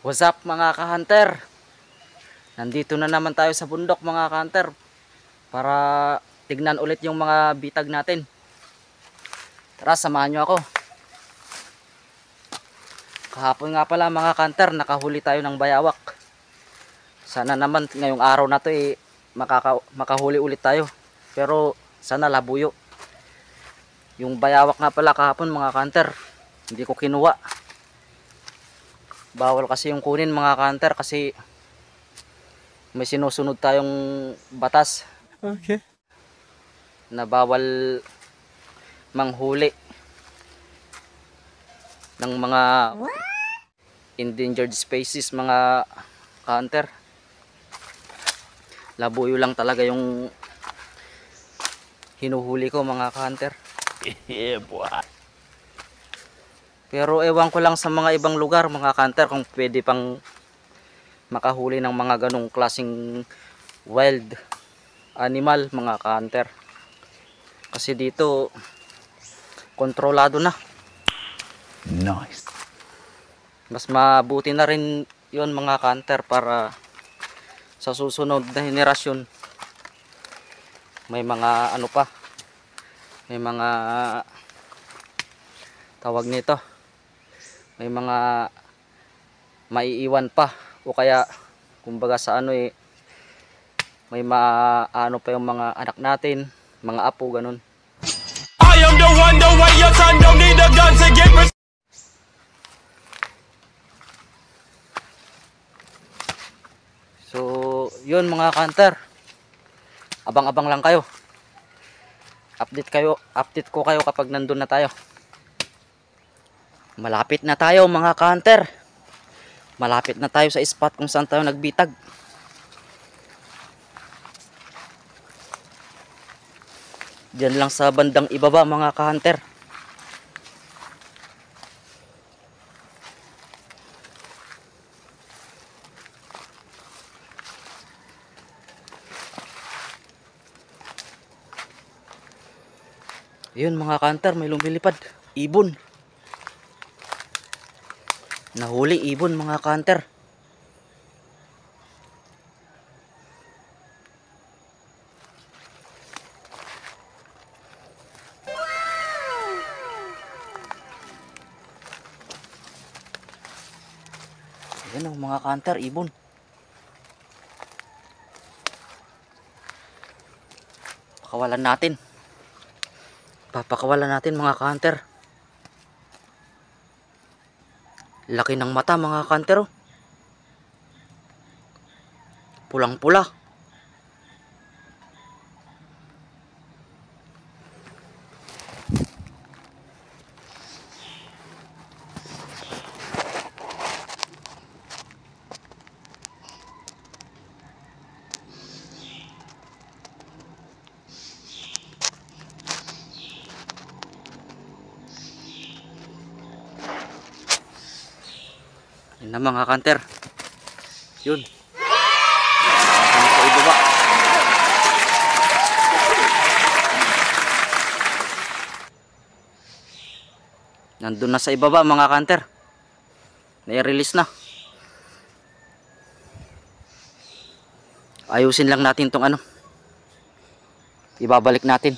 What's up mga ka-hunter? Nandito na naman tayo sa bundok mga ka-hunter para tignan ulit yung mga bitag natin. Tara, samahan nyo ako. Kahapon nga pala mga ka-hunter, nakahuli tayo ng bayawak. Sana naman ngayong araw na to makahuli ulit tayo. Pero sana labuyo. Yung bayawak nga pala kahapon mga ka-hunter, hindi ko kinuha. Bawal kasi yung kunin mga ka-hunter kasi may sinusunod tayong batas. Okay. Na bawal manghuli ng mga endangered species mga ka-hunter. Labuyo lang talaga yung hinuhuli ko mga ka-hunter. Yeah, boy. Pero ewan ko lang sa mga ibang lugar mga ka-hunter kung pwede pang makahuli ng mga ganong klaseng wild animal mga ka-hunter. Kasi dito kontrolado na. Nice. Mas mabuti na rin yun mga ka-hunter para sa susunod na henerasyon may mga ano pa, may mga tawag nito, may mga maiiwan pa o kaya kumbaga sa ano may maano pa yung mga anak natin, mga apo ganun. I am the one, the way your son don't need a gun to get respect. So yun mga ka-hunter, abang-abang lang kayo. Update ko kayo kapag nandun na tayo. Malapit na tayo mga ka-hunter. Malapit na tayo sa spot kung saan tayo nagbitag. Diyan lang sa bandang ibaba mga ka-hunter. Yun mga ka-hunter, may lumilipad. Ibon. Nahuli ibon mga ka-hunter. Ayan o mga ka-hunter, ibon. Pakawalan natin. Papakawalan natin mga ka-hunter. Laki ng mata mga ka-hunter oh. Pulang-pula. Yun na mga ka-hunter. Yun. Ano sa ibaba. Nandun na sa ibaba mga ka-hunter. Nai-release na. Ayusin lang natin tong ano. Ibabalik natin.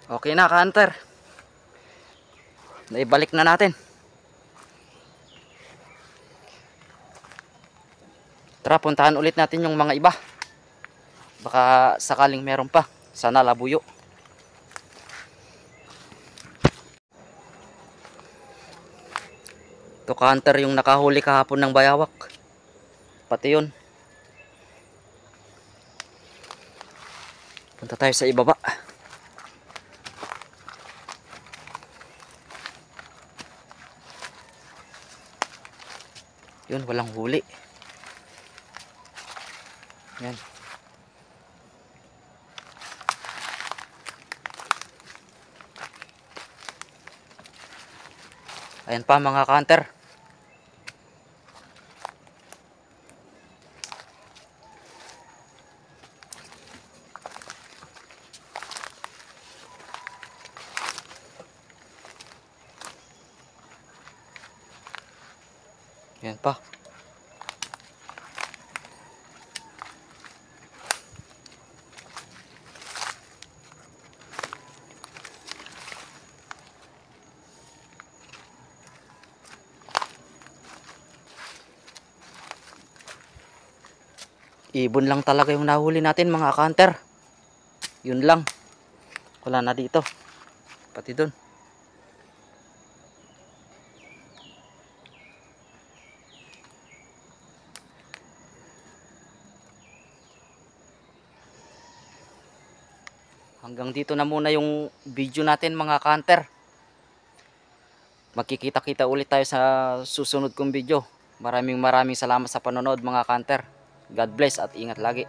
Okay na, ka-hunter. Naibalik na natin. Tara, puntahan ulit natin yung mga iba. Baka sakaling meron pa. Sana labuyo. Ito, ka-hunter, yung nakahuli kahapon ng bayawak. Pati yun. Punta tayo sa ibaba. Yun, walang huli. Yan. Ayan pa mga ka-hunter. Yan pa. Ibon lang talaga yung nahuli natin mga ka-hunter. Yun lang. Wala na dito. Pati dun. Hanggang dito na muna yung video natin mga ka-hunter. Magkikita-kita ulit tayo sa susunod kong video. Maraming salamat sa panonood mga ka-hunter. God bless at ingat lagi.